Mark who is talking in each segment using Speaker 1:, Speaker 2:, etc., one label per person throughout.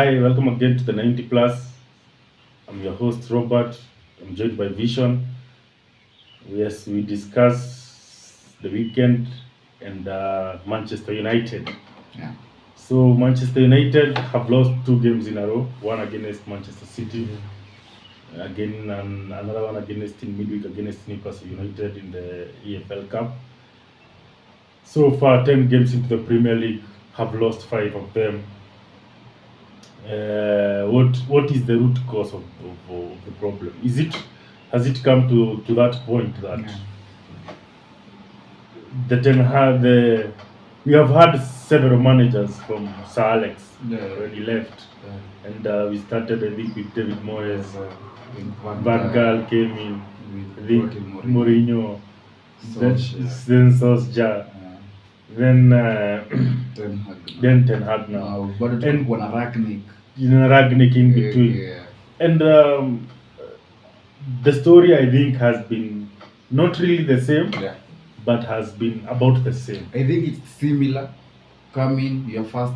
Speaker 1: Hi, welcome again to the 90 Plus. I'm your host Robert. I'm joined by Vision. Yes, we discuss the weekend and Manchester United.
Speaker 2: Yeah.
Speaker 1: So Manchester United have lost two games in a row. One against Manchester City, again and another one against in midweek against Newcastle United in the EFL Cup. So far, 10 games into the Premier League, have lost five of them. What is the root cause of the problem? Has it come to that point that
Speaker 2: Yeah.
Speaker 1: the Ten Hag we have had several managers from Sir Alex
Speaker 2: Yeah.
Speaker 1: when he left, and we started I think with David Moyes. Van Gaal came in. I think Mourinho, then Solskjaer, then Ten Hag now,
Speaker 2: and kuna Ragnick.
Speaker 1: Ragnick in between.
Speaker 2: Yeah.
Speaker 1: And the story I think has been not really the same,
Speaker 2: Yeah.
Speaker 1: but has been about the same.
Speaker 2: I think it's similar. Come in your first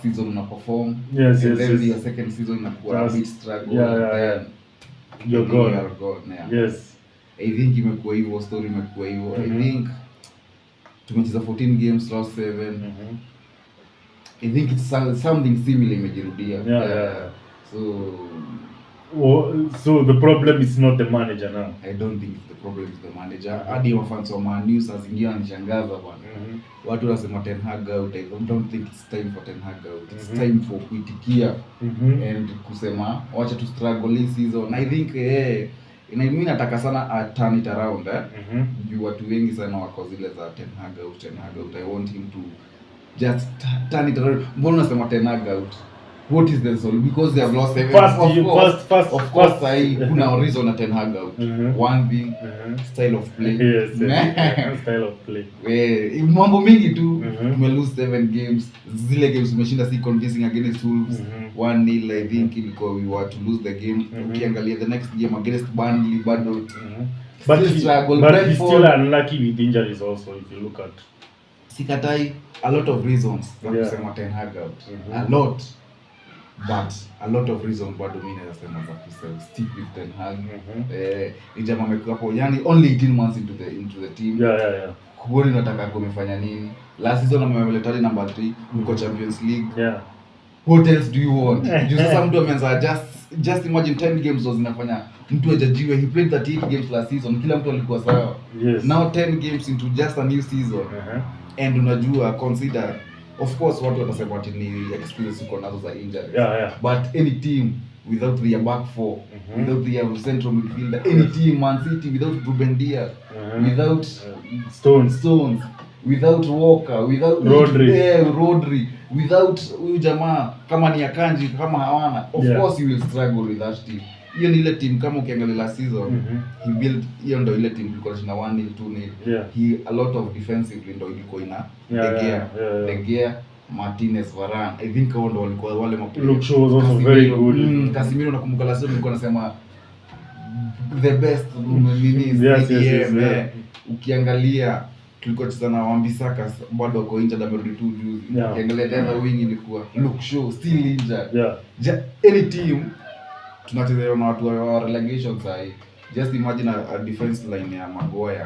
Speaker 2: season una perform.
Speaker 1: Yes,
Speaker 2: and
Speaker 1: yes,
Speaker 2: then
Speaker 1: yes.
Speaker 2: your second season inakuwa a bit struggle.
Speaker 1: Yeah. You're
Speaker 2: and
Speaker 1: gone.
Speaker 2: you are gone. Yeah.
Speaker 1: Yes.
Speaker 2: I think imekuwa hivyo, story imekuwa hivyo. I think tumecheza 14 games, lost 7. I think it's something similar imejirudia.
Speaker 1: Yeah.
Speaker 2: So
Speaker 1: the problem is not the manager now.
Speaker 2: I don't think the problem is the manager. Hadi wafans wa Man U saa zingine wanishangaza bwana. Watu wanasema Ten Hag out. I don't think it's time for Ten Hag out. It's time for kuitikia and kusema wacha to struggle this season. I think mimi nataka sana turn it around juu watu wengi sana wako zile za Ten Hag out. I want him to just turn it around. Mbona unasema Ten Hag out? What is the solution? Because they have lost 7. Of course, kuna reason na Ten Hag out. One thing, style of play.
Speaker 1: Yes, style of play.
Speaker 2: Mambo mingi tu, tume lose 7 games. Zile games tumeshinda si convincing against Wolves. 1-0 I think ilikuwa we were to lose the game. Ukiangalia the next game against Burnley bado.
Speaker 1: But he's still unlucky with injuries also if you look at.
Speaker 2: Sikatai a lot of reasons za kusema Ten Hag out. A lot. But a lot of reasons bado mimi nasema za kusema stick with Ten Hag. Ni jamaa amekuwa hapo yani only 18 months into the team.
Speaker 1: Yeah.
Speaker 2: Kuoni nataka kumefanya nini? Last season amemeleta number 3 mko Champions League.
Speaker 1: Yeah.
Speaker 2: What else do you want? Sasa mtu ameanza just imagine 10 games was zinafanya mtu ajajiwe. He played 38 games last season. Kila mtu alikuwa sawa.
Speaker 1: Yes.
Speaker 2: Now 10 games into just a new season. And unajua consider of course watu watasema ati ni experience uko nazo za injuries.
Speaker 1: Yeah.
Speaker 2: But any team without their back four, without their central midfielder, any team, Man City without Ruben Dias, without Stones, without Walker, without Rodri, without huyu jamaa kama ni Akanji kama hawana, of course you will struggle with that team. Hiyo ni ile team kama ukiangalia last season, he built hiyo ndio ile team ilikuwa na 1-0, 2-0. He a lot of defensively ndio ilikuwa ina De Gea, Martinez, Varane. I think hao ndio walikuwa wale
Speaker 1: Look show was also very good.
Speaker 2: Casemiro nakumbuka last season nilikuwa nasema the best
Speaker 1: yes.
Speaker 2: Ukiangalia tulikuwa tunacheza na Wan-Bissaka bado wako injured amerudi tu juzi. Ukiangalia tena wing ilikuwa Look show still injured. Any team tunacheza na watu wa relegation side. Just imagine a defense line ya Maguire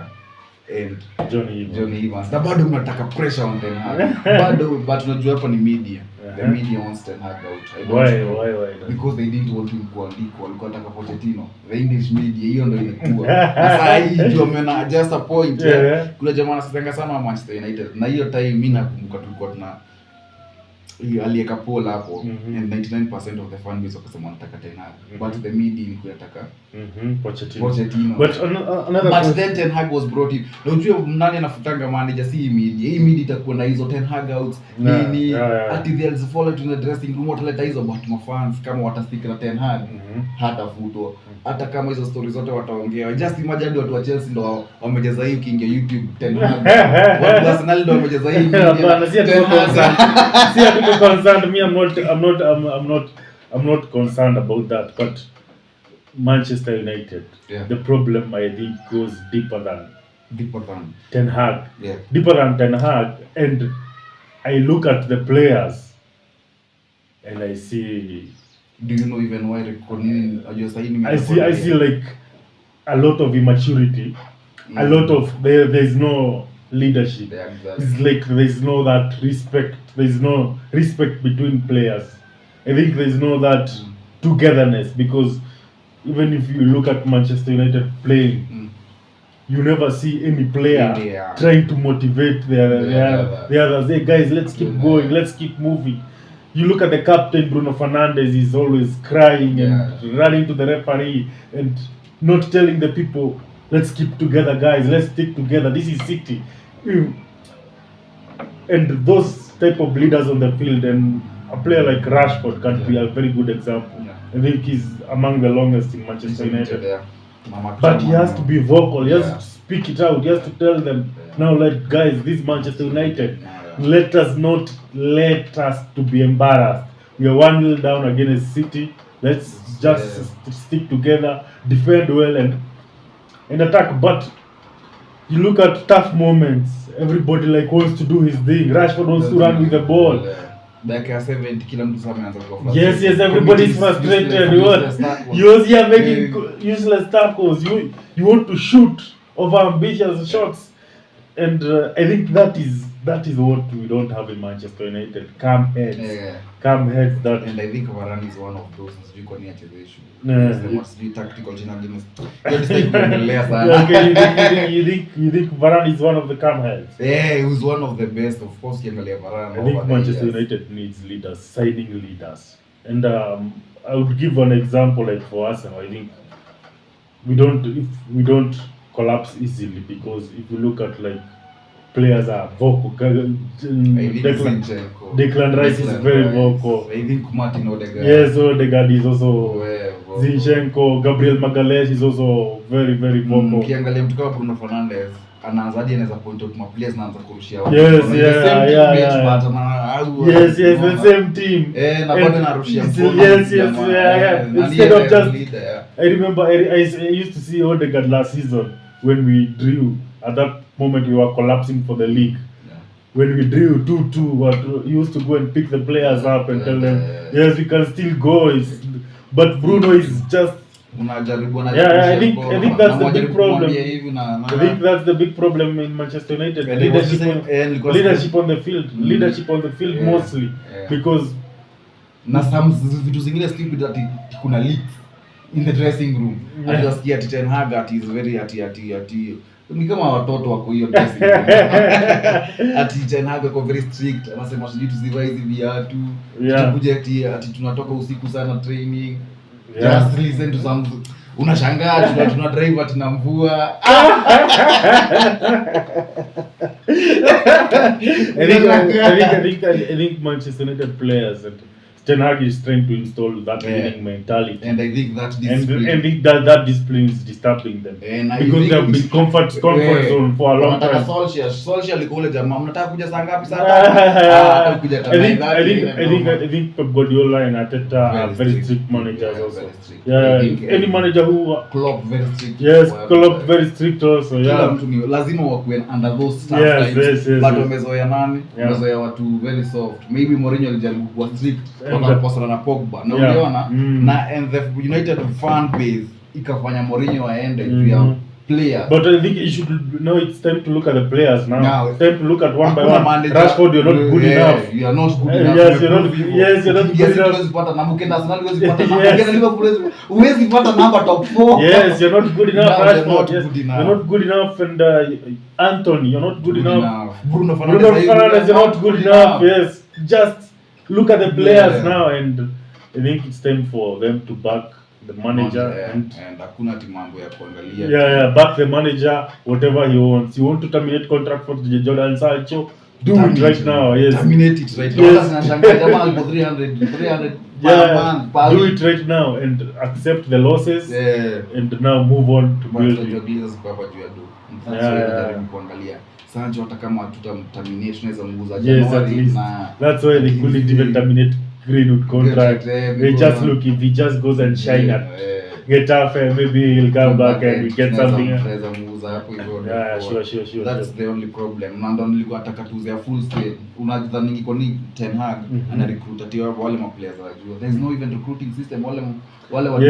Speaker 2: and Johnny Evans. Na bado mnataka pressure on Ten Hag. Bado but unajua hapa ni media. The media wants Ten Hag out.
Speaker 1: Why?
Speaker 2: Because they didn't want him kuandikwa. Walikuwa wanataka Pochettino. The English media hiyo ndio ilikuwa. Sasa hii ndio umeona just a point. Kuna jamaa anasema sana Manchester United. Na hiyo time mimi nakumbuka tulikuwa tuna alieka poll hapo and 99% of the fan base wakasema wanataka Ten Hag. But the media ilikuwa inataka Pochettino. But then Ten Hag was brought in. Unajua nani anafutanga manager si media. Hii media itakuwa na hizo Ten Hag out. Nini ati there is fallout in the dressing room wataleta hizo but mafans kama watastick na Ten Hag hata futwa. Hata kama hizo stories zote wataongea. Just imagine watu wa Chelsea ndio wamejaza hii ukiingia YouTube Ten Hag. Watu wa Arsenal ndio wamejaza hii media. Ten Hag.
Speaker 1: Concerned me, I'm not concerned about that, but Manchester United, the problem I think goes deeper than Ten Hag, deeper than Ten Hag, and I look at the players and I see
Speaker 2: Do you know even why recording ajua sahi ni
Speaker 1: I see like a lot of immaturity, a lot of there's no leadership.
Speaker 2: Yeah, exactly.
Speaker 1: It's like there's no that respect. There's no respect between players. I think there's no that togetherness, because even if you look at Manchester United playing, you never see any player trying to motivate the others. Hey guys, let's keep going, let's keep moving. You look at the captain Bruno Fernandes, he's always crying and running to the referee and not telling the people, let's keep together guys, let's stick together, this is City. And those type of leaders on the field, and a player like Rashford can be a very good example. I think he's among the longest in Manchester United. But he has to be vocal, he has to speak it out, he has to tell them, now like guys, this is Manchester United. Let us to be embarrassed. We are 1-0 down against City. Let's just stick together, defend well and attack. But you look at tough moments, everybody like wants to do his thing. Rashford wants to run with the ball.
Speaker 2: Dakika 70 kila mtu sasa ameanza kwa
Speaker 1: Yes, everybody's frustrated. You was here making useless tackles. You want to shoot over ambitious shots, and I think that is what we don't have in Manchester United. Calm heads. That,
Speaker 2: and I think Varane is one of those. Sijui kwa nini achezeshwe. They must be tactical jina against. Just like kuendelea sana.
Speaker 1: Okay, you think Varane is one of the calm heads?
Speaker 2: Yeah, he was one of the best. Of course, kiangalia Varane.
Speaker 1: I think Manchester United needs leaders, signing leaders. And I would give an example like for Arsenal. I think we don't collapse easily, because if you look at like players are vocal. Declan Rice is very vocal.
Speaker 2: I think Martin Odegaard.
Speaker 1: Yes, Odegaard is also Zinchenko. Gabriel Magalhaes is also very vocal.
Speaker 2: Ukiangalia mtu kama Bruno Fernandes anaanza hadi anaweza point out players na anza kurushia.
Speaker 1: Yes, the same team.
Speaker 2: Na bado anarushia mkono.
Speaker 1: Yes. Instead of just I remember I used to see Odegaard last season when we drew. At that moment we were collapsing for the league. When we drew 2-2, he used to go and pick the players up and tell them, yes, we can still go. But Bruno is just I think that's the big problem. I think that's the big problem in Manchester United. Leadership on the field mostly. Because
Speaker 2: na some vitu zingine stupid ati kuna leaks in the dressing room. Ati Totenham ati is very ati ni kama watoto wako hiyo dressing room. Ati Totenham wako very strict, anasema sijui tusivae hizi viatu, tukuje ati tunatoka usiku sana training. Just listen to some, unashangaa tuna drive ati na mvua.
Speaker 1: I think Manchester United players and Ten Hag is trying to install that winning mentality,
Speaker 2: and I think that discipline,
Speaker 1: that discipline is disturbing them, because they have been comfort zone for a long time.
Speaker 2: Solskjaer alikuwa ule jamaa, mnataka kuja saa ngapi? Saa
Speaker 1: I think Pep Guardiola and Arteta are very strict managers also. Any manager who
Speaker 2: Klopp very strict.
Speaker 1: Yes, Klopp very strict also.
Speaker 2: Kila mtu ni lazima wakuwe under those staff times. But wamezoea nani? Wamezoea watu very soft. Maybe Mourinho alijaribu kuwa strict wakapasana na Pogba. Na uliona na and the United fan base ikafanya Mourinho aende juu ya players.
Speaker 1: But I think it's time to look at the players now. It's time to look at one by one. Rashford, you're not good enough.
Speaker 2: You are not good enough.
Speaker 1: Yes, you're not good enough.
Speaker 2: Huwezi pata na mkenda Arsenal, huwezi pata na mkenda Liverpool, huwezi pata number top 4.
Speaker 1: Yes, you're not good enough. Rashford, you're not good enough, and Anthony, you're not good enough.
Speaker 2: Bruno Fernandes,
Speaker 1: you're not good enough. Yes, just look at the players now, and I think it's time for them to back the manager and
Speaker 2: hakuna mambo ya kuangalia.
Speaker 1: Back the manager, whatever he wants. You want to terminate contract for Jordan Sancho, do it right now. Yes,
Speaker 2: terminate it right now. Yes. Jamaa alipo 300
Speaker 1: do it right now and accept the losses and now move on to building.
Speaker 2: Kuangalia Sancho hata kama tutamterminate tunaweza mguza
Speaker 1: January that's why they couldn't even terminate Greenwood contract. They just look, if he just goes and shine Getafe, maybe he'll come back and we get something.
Speaker 2: Tunaweza muuza hapo hivyo.
Speaker 1: Yeah, sure.
Speaker 2: That's the only problem. Na ndo nilikuwa nataka tuuze full scale. Unadhani iko ni Ten Hag ana recruit atiwa wale ma players wanajua. There's no even recruiting system. Wale watu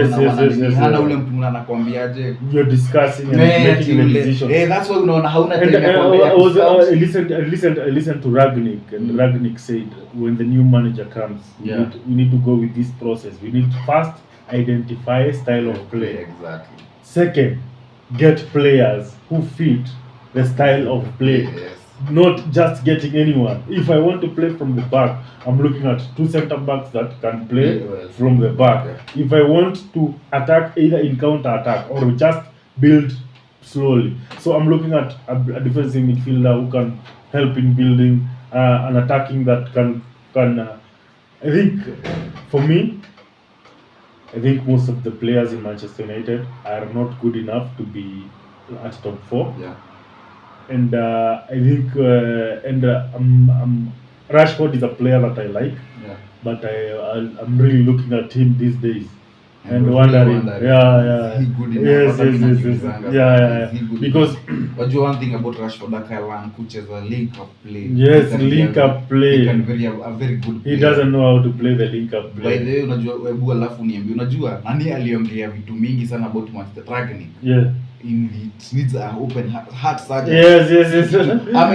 Speaker 2: hana ule mtu anakuambiaje
Speaker 1: you're discussing and making a decision.
Speaker 2: That's why unaona hauna
Speaker 1: I listened to Ragnick and Ragnick said when the new manager comes we need to go with this process. We need to first identify style of play.
Speaker 2: Exactly.
Speaker 1: Second, get players who fit the style of play.
Speaker 2: Yes.
Speaker 1: Not just getting anyone. If I want to play from the back, I'm looking at 2 center backs that can play from the back. If I want to attack either in counter attack or just build slowly, so I'm looking at a defensive midfielder who can help in building an attacking that can I think for me, I think most of the players in Manchester United are not good enough to be at top 4.
Speaker 2: Yeah.
Speaker 1: And I think Rashford is a player that I like, but I'm really looking at him these days and wondering,
Speaker 2: is he good enough?
Speaker 1: Yeah. Because
Speaker 2: one thing about Rashford, that guy learn kucheza link up play.
Speaker 1: Yes, link up play.
Speaker 2: He can a very good player.
Speaker 1: He doesn't know how to play the link up play.
Speaker 2: By the way, unajua webu alafu niambie, unajua nani aliongea vitu mingi sana about Manchester Ragnick?
Speaker 1: Yeah.
Speaker 2: It needs an open heart surgery.
Speaker 1: Yes.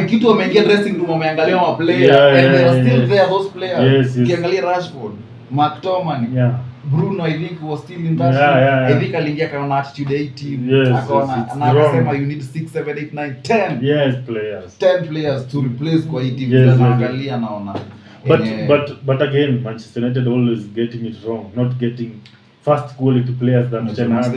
Speaker 2: Kitu ameingia dressing room ameangalia ma player and they are still there, those players. Ukiangalia Rashford, McTominay, Bruno I think was still in that team. I think aliingia kaona attitude 18. Akaona anasema you need 6 7 8 9 10.
Speaker 1: Yes, players.
Speaker 2: 10 players to replace kwa hii team. Anaangalia naona.
Speaker 1: But again, Manchester United always getting it wrong, not getting first quality players that Ten Hag.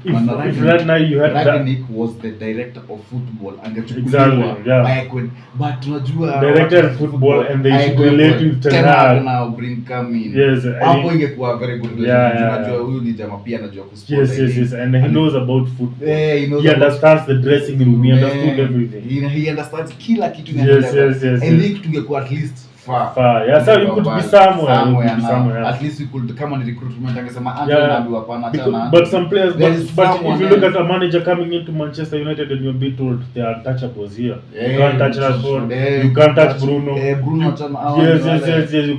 Speaker 1: If right now you had
Speaker 2: Ragnick was the director of football and
Speaker 1: exactly,
Speaker 2: but tunajua
Speaker 1: director of football and they should relate with Ten Hag
Speaker 2: now bring come in.
Speaker 1: Yes,
Speaker 2: hapo ingekuwa very good. Tunajua huyu ni jamaa pia anajua kusport.
Speaker 1: Yes, and he knows about football. He understands the dressing room. He understood everything.
Speaker 2: He understands kila kitu inaendelea. I think tungekuwa at least far.
Speaker 1: Yeah, so you could be somewhere.
Speaker 2: At least we could come on recruitment angesema anaambiwa hapana tena.
Speaker 1: But some players, but if you look at a manager coming into Manchester United and you're being told they are untouchables here. You can't touch Rashford. You can't touch Bruno.
Speaker 2: Bruno
Speaker 1: Yes. You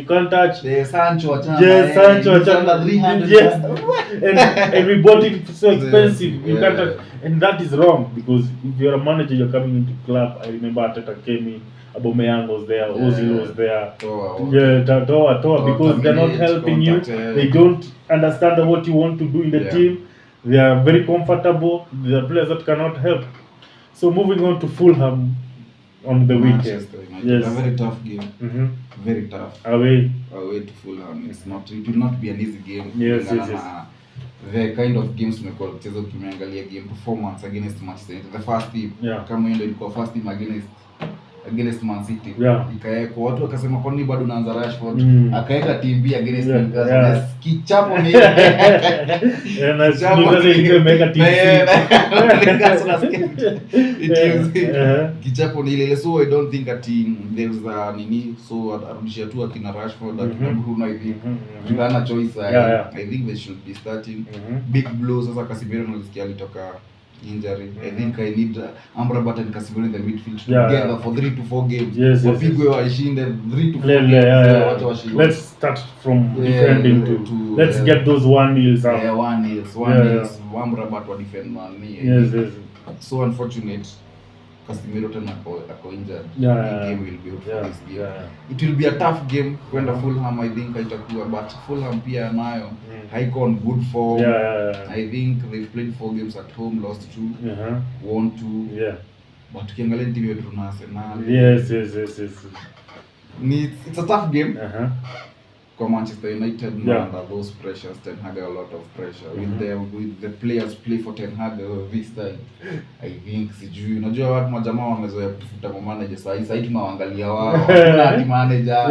Speaker 1: can't touch.
Speaker 2: Sancho
Speaker 1: Sancho 300. Yes. And we bought him so expensive. You can't touch. And that is wrong because if you're a manager, you're coming into club. I remember Arteta came in. Aubameyang was there, Ozil was there. Toa, because they're not helping you. They don't understand what you want to do in the team. They are very comfortable. They are players that cannot help. So moving on to Fulham on the weekend.
Speaker 2: Yes, a very tough game. Very tough. Away to Fulham. It will not be an easy game.
Speaker 1: Yes.
Speaker 2: The kind of games tumekuwa tucheza tumeangalia game performance against Manchester United. The first team kama hiyo ndio ilikuwa first team against Man City. Ikaekwa watu wakasema kwa nini bado unaanza Rashford? Akaeka team B against Newcastle. Kichapo ni
Speaker 1: na Newcastle ilikuwa imeweka team
Speaker 2: C. Kichapo ni ile, so I don't think that there is a nini, so arudishia tu akina Rashford akina Bruno hivi. Tuna choice. I think they should be starting. Big blows sasa Casemiro nalisikia alitoka injury. I think I need Amrabat and Casemiro in the midfield together for 3 to 4 games. Wapigwe waishinde 3 to 4 games.
Speaker 1: Let's start from defending to let's get those 1-0s out.
Speaker 2: 1-0. Amrabat wa defend man. So unfortunate. Casemiro tena ako injured. Game will be for this game. It will be a tough game kwenda Fulham. I think itakuwa, but Fulham pia nayo haiko on good form. I think they've played 4 games at home, lost 2, won 2. But ukiangalia timu yetu na Arsenal.
Speaker 1: Yes.
Speaker 2: It's a tough game. For Manchester United under those pressures. Ten Hag a lot of pressure with the players play for Ten Hag this time. I think sijui unajua watu majamaa wamezoea kufuta manager sasa tunawaangalia wao na manager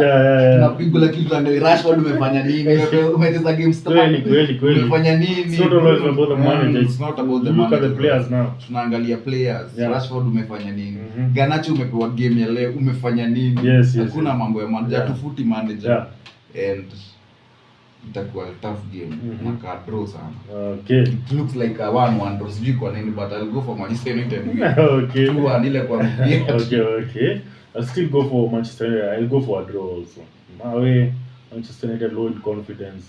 Speaker 2: tunapigwa lakini ndio Rashford umefanya nini? Umecheza game stop kweli umefanya nini?
Speaker 1: It's not always about the manager.
Speaker 2: It's not about the
Speaker 1: manager. Look at the players now.
Speaker 2: Tunaangalia players. Rashford umefanya nini? Garnacho umepewa game ya leo umefanya nini?
Speaker 1: Yes.
Speaker 2: Hakuna mambo ya manager tufuti manager. And itakuwa tough game
Speaker 1: Mhm.
Speaker 2: na ka draw sana.
Speaker 1: Okay.
Speaker 2: It looks like a 1-1 draw, sijui kwa nini, but I'll go for Manchester United win.
Speaker 1: Okay.
Speaker 2: 2-1 ile kwa mpira.
Speaker 1: Okay. I'll still go for Manchester United. I'll go for a draw also. My way, Manchester United low in confidence.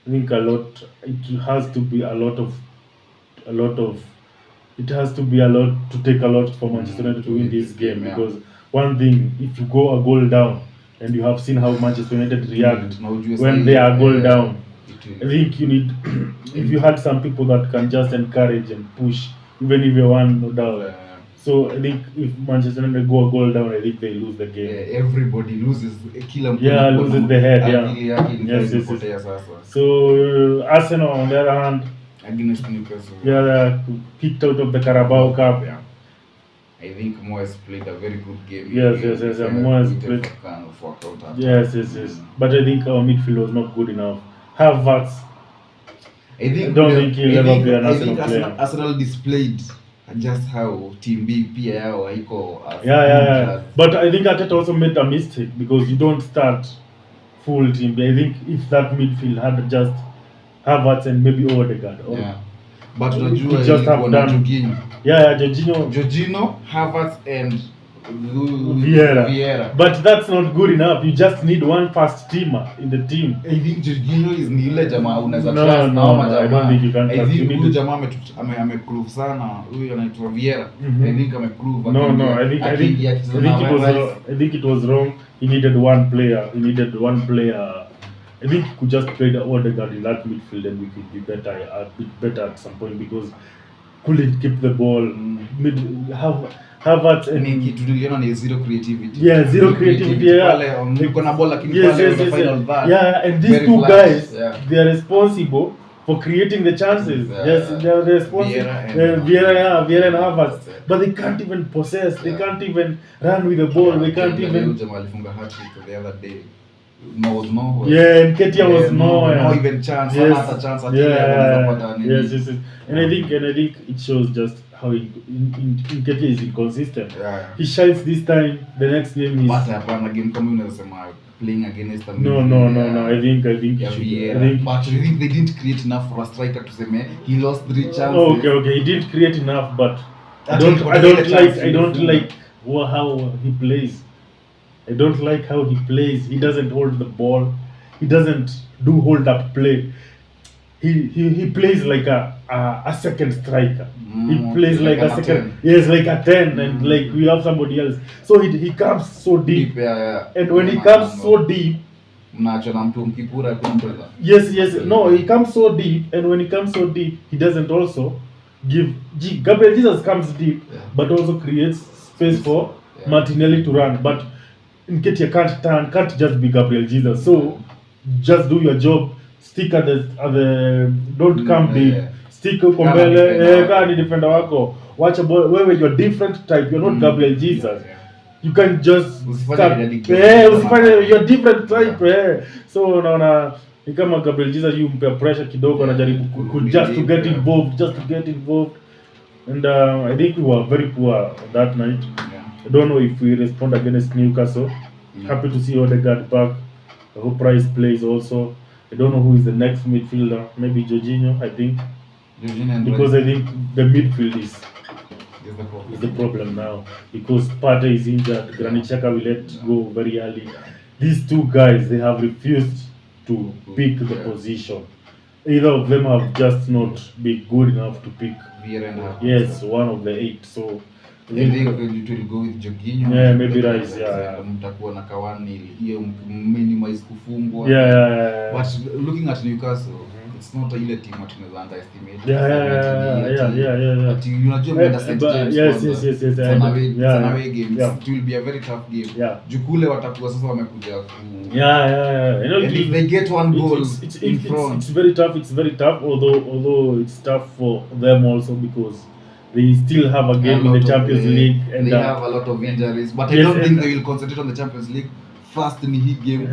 Speaker 1: I think it has to be a lot of, it has to be a lot to take a lot for Manchester United to win this game,
Speaker 2: yeah.
Speaker 1: because one thing, if you go a goal down, and you have seen how Manchester United react when they are goal down, I think you need, if you had some people that can just encourage and push, even if you're one down. So I think if Manchester United go a goal down, I think they lose the game.
Speaker 2: Yeah, everybody loses. Kila mtu
Speaker 1: loses the head. Yes. So Arsenal on the other hand,
Speaker 2: against Newcastle,
Speaker 1: kicked out of the Carabao Cup.
Speaker 2: Yeah. I think Moyes played a very good game.
Speaker 1: Yes. Moyes played.
Speaker 2: Kind of work out.
Speaker 1: Yes. But I think our midfield was not good enough. Havertz.
Speaker 2: I
Speaker 1: don't think he'll ever be an Arsenal player.
Speaker 2: Arsenal displayed just how team B pia yao haiko.
Speaker 1: But I think Arteta also made a mistake, because you don't start full team B. I think if that midfield had just Havertz and maybe Odegaard.
Speaker 2: But unajua
Speaker 1: just have done
Speaker 2: Jorginho, Havertz and
Speaker 1: Vieira. But that's not good enough. You just need one first teamer in the team.
Speaker 2: I think Jorginho is ni ile jamaa unaweza
Speaker 1: trust na jamaa. I don't think you can trust.
Speaker 2: I think huyu jamaa ameprove sana. Huyu anaitwa Vieira. I think ameprove.
Speaker 1: I think it was wrong. He needed one player. I think he could just play the Odegaard in that midfield, and we could be a bit better at some point, because couldn't keep the ball. Havertz and
Speaker 2: kitu tuliona ni zero creativity.
Speaker 1: Zero creativity.
Speaker 2: Niko na ball lakini pale on the final third.
Speaker 1: And these two guys, they are responsible for creating the chances. They are responsible. Vieira and Havertz, but they can't even possess. They can't even run with the ball. They can't even.
Speaker 2: Alifunga hat-trick the other day.
Speaker 1: And Ketia was
Speaker 2: no even chance. Chance
Speaker 1: Yes. And I think it shows just how Ketia is inconsistent. He shines this time, the next game is.
Speaker 2: But hapana game kama unasema playing against them.
Speaker 1: No. I think
Speaker 2: but I think they didn't create enough for a striker to say he lost 3 chances.
Speaker 1: Okay. He didn't create enough, but I don't like how he plays. I don't like how he plays. He doesn't hold the ball. He doesn't do hold up play. He plays like a second striker. He plays like a second. Yes, like a 10, and like we have somebody else. So he comes so deep. And when he comes so deep, yes. No, he comes so deep, and when he comes so deep, he doesn't also give. Gabriel Jesus comes deep, but also creates space for Martinelli to run. But Nketiah can't just be Gabriel Jesus. So just do your job. Stick at the don't come deep. Stick uko mbele. Kama ni defender wako. Watch a ball. Wewe you're different type. You're not Gabriel Jesus. You can just usifanye you're different type. So unaona ni kama Gabriel Jesus you mpe pressure kidogo, anajaribu just to get involved. And I think we were very poor that night. I don't know if we respond against Newcastle. Happy to see Odegaard back. I hope Price plays also. I don't know who is the next midfielder. Maybe Jorginho, I think. Because I think the midfield is the problem now. Because Partey is injured. Granit Xhaka will let go very early. These two guys, they have refused to pick the position. Either of them have just not been good enough to pick. One of the 8. So
Speaker 2: I think it will go with Jorginho.
Speaker 1: Maybe Rice.
Speaker 2: Mtakuwa na kawani hiyo minimize kufungwa. But looking at Newcastle, it's not ile team tunaweza underestimate. Unajua mnada set games.
Speaker 1: Yes.
Speaker 2: Away games. It will be a very tough game. Jukule watakuwa sasa wamekuja ku. And if they get one goal in front,
Speaker 1: it's very tough. Although it's tough for them also, because they still have a game in the Champions League, and
Speaker 2: they have a lot of injuries. But I don't think they will concentrate on the Champions League first in the game.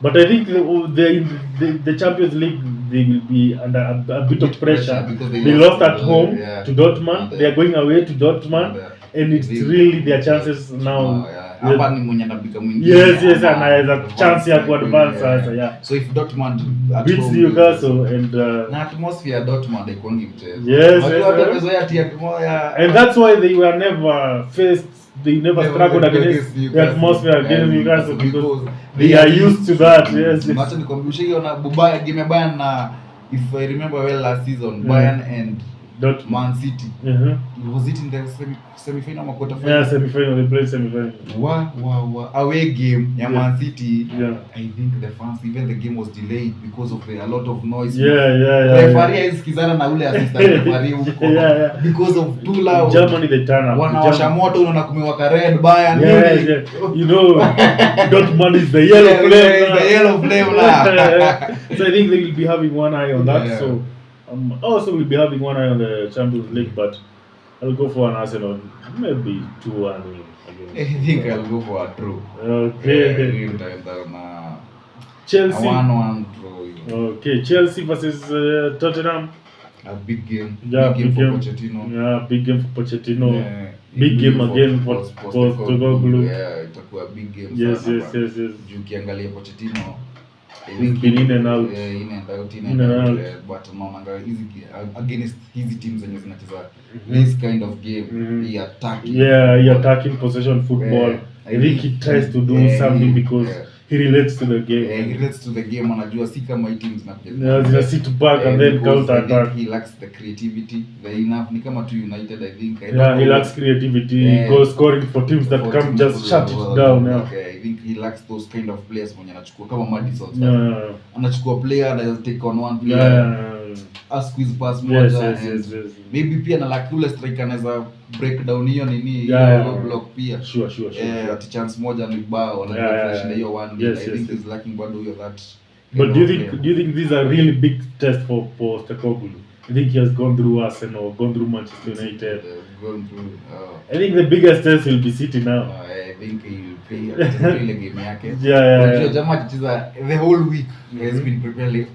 Speaker 1: But I think the Champions League, they will be under a bit of pressure because they lost at home to Dortmund. They are going away to Dortmund, and it's really their chances now.
Speaker 2: hapa ni mwenye anabika mwingine.
Speaker 1: Yes, anaweza chance ya kuadvance sasa, yeah.
Speaker 2: So if Dortmund at
Speaker 1: beats
Speaker 2: home
Speaker 1: Newcastle and
Speaker 2: na atmosphere ya Dortmund haikuangi mchezo.
Speaker 1: Yes,
Speaker 2: Watu wamezoea tia moja.
Speaker 1: And that's why they were never faced, they never struggled against the atmosphere against Newcastle because they are used to that. Yes.
Speaker 2: Acha nikumbushe hiyo na game ya Bayern na, if I remember well, last season Bayern and Man City. Was it in the semi-final or quarter final?
Speaker 1: Yeah, semi-final. They played semi-final.
Speaker 2: Wow. Away game, Man City.
Speaker 1: Yeah.
Speaker 2: I think the fans, even the game was delayed because of a lot of noise.
Speaker 1: Yeah.
Speaker 2: Referee isikizana na ule assistant referee huko. Because of too loud.
Speaker 1: Germany they turn up.
Speaker 2: Wanawasha moto, unaona kumewaka red Bayern.
Speaker 1: Yeah. You know, Dortmund is the yellow flame.
Speaker 2: The yellow flame now.
Speaker 1: So I think they will be having one eye on that.
Speaker 2: Yeah.
Speaker 1: So also we'll be having one eye on the Champions League, but I'll go for an Arsenal, maybe 2-1 again.
Speaker 2: I think I'll go for a draw.
Speaker 1: Okay. Chelsea.
Speaker 2: 1-1 draw.
Speaker 1: Okay, Chelsea versus Tottenham.
Speaker 2: A big game.
Speaker 1: Yeah,
Speaker 2: big game for Pochettino.
Speaker 1: Yeah, big game for Pochettino.
Speaker 2: Yeah.
Speaker 1: Big game again for Postecoglou.
Speaker 2: Yeah, itakuwa big game.
Speaker 1: Yes.
Speaker 2: Juu ukiangalia Pochettino,
Speaker 1: He's been in and out.
Speaker 2: In and out. But unaona hizi against hizi teams zenye zinacheza this kind of game, he attacking.
Speaker 1: Yeah, he attacking possession football. I think he tries to do something because he relates to the game.
Speaker 2: He relates to the game. Anajua si kama hii teams
Speaker 1: zina sit back and then counter attack.
Speaker 2: He lacks the creativity. Ni kama tu United, I think.
Speaker 1: He lacks creativity. Goal scoring for teams that come just shut it down.
Speaker 2: I think he lacks those kind of players mwenye anachukua kama Madison. Anachukua player and take on one player. A squeeze pass moja.
Speaker 1: Yes.
Speaker 2: Maybe pia na lack ule striker anaweza break down hiyo nini block pia.
Speaker 1: Sure.
Speaker 2: At chance moja ni bao na hiyo one. I think he's lacking bado hiyo that.
Speaker 1: But do you think these are really big test for Postecoglou? I think he has gone through Arsenal, gone through Manchester United. I think the biggest test will be City now.
Speaker 2: I think he will play ile game yake.
Speaker 1: Yeah.
Speaker 2: Jamaa akicheza the whole week has been preparing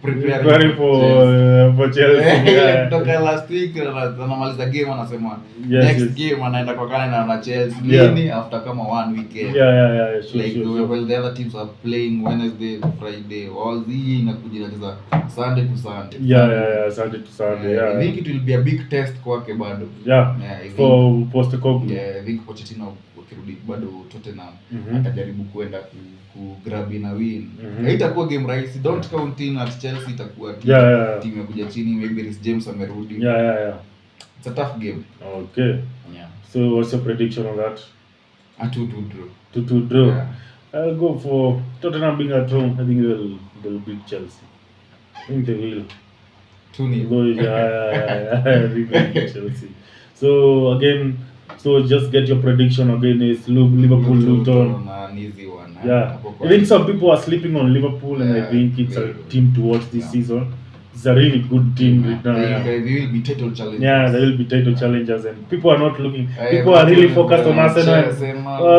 Speaker 1: for Chelsea.
Speaker 2: Kutoka last week anamaliza game anasema next game anaenda kwa Canada na Chelsea. Lini after kama one weekend.
Speaker 1: Yeah.
Speaker 2: Sure. Well, the other teams are playing Wednesday to Friday. All hii inakuja inacheza Sunday to Sunday.
Speaker 1: Yeah, Sunday to Sunday.
Speaker 2: I think it will be a big test kwake bado.
Speaker 1: For Postecoglou.
Speaker 2: I think Pochettino akirudi bado Totenham atajaribu kuenda ku grab in a win. Haitakuwa game rahisi. Don't count in at Chelsea, itakuwa team ya kuja chini, maybe Reece James amerudi.
Speaker 1: Yeah.
Speaker 2: It's a tough game.
Speaker 1: Okay.
Speaker 2: Yeah.
Speaker 1: So what's your prediction on that?
Speaker 2: A 2-2 draw.
Speaker 1: 2-2 draw.
Speaker 2: Yeah.
Speaker 1: I'll go for Tottenham being at home. I think they'll beat Chelsea. I think they will.
Speaker 2: 2-0.
Speaker 1: Yeah. I think they'll beat Chelsea. So again, just get your prediction again. Is Liverpool, Luton.
Speaker 2: An easy one.
Speaker 1: Yeah. I think some people are sleeping on Liverpool, and I think it's a team to watch this season. It's a really good team right now.
Speaker 2: They will be title challengers.
Speaker 1: Yeah, they will be title challengers, and people are not looking. People are really focused on Arsenal,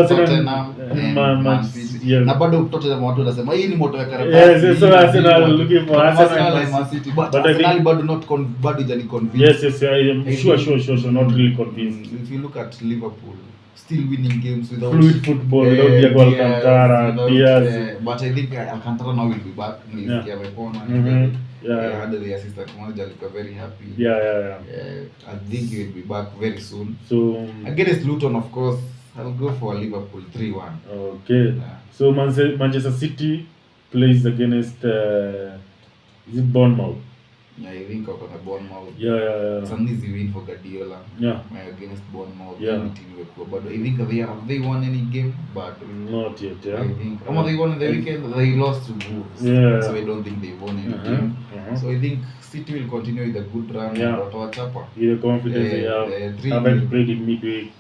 Speaker 2: Tottenham, and Man City.
Speaker 1: Yes.
Speaker 2: Na bado Tottenham watu wanasema hii ni moto ya karatasi.
Speaker 1: Yes, so Arsenal looking for Arsenal
Speaker 2: and Man City, but Arsenal bado not bado hajani convinced.
Speaker 1: Yes, I am sure, not really convinced.
Speaker 2: If you look at Liverpool, still winning games without
Speaker 1: fluid football, without Diego Alcantara, Diaz.
Speaker 2: But I think Alcantara now will be back. Nilisikia amepona. Had the assistant manager alikuwa very happy.
Speaker 1: Yeah.
Speaker 2: I think he will be back very soon.
Speaker 1: So
Speaker 2: against Luton, of course, I'll go for Liverpool 3-1.
Speaker 1: Okay. Yeah. So Manchester City plays against is it Bournemouth?
Speaker 2: Yeah, I think wako na Bournemouth.
Speaker 1: Yeah.
Speaker 2: It's an easy win for Guardiola.
Speaker 1: Yeah.
Speaker 2: Against Bournemouth.
Speaker 1: Yeah.
Speaker 2: Any team will go. But I think they won any game, but
Speaker 1: not yet. Yeah.
Speaker 2: I think they won in the weekend. They lost to Wolves.
Speaker 1: Yeah.
Speaker 2: So I don't think they won any game. So I think City will continue with a good run.
Speaker 1: Yeah.
Speaker 2: Watawachapa.
Speaker 1: With the confidence they have. Haven't played in midweek.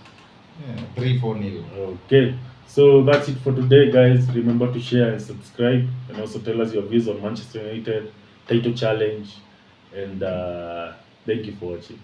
Speaker 2: Yeah. 3-4-0.
Speaker 1: Okay. So that's it for today, guys. Remember to share and subscribe, and also tell us your views on Manchester United title challenge. And thank you for watching.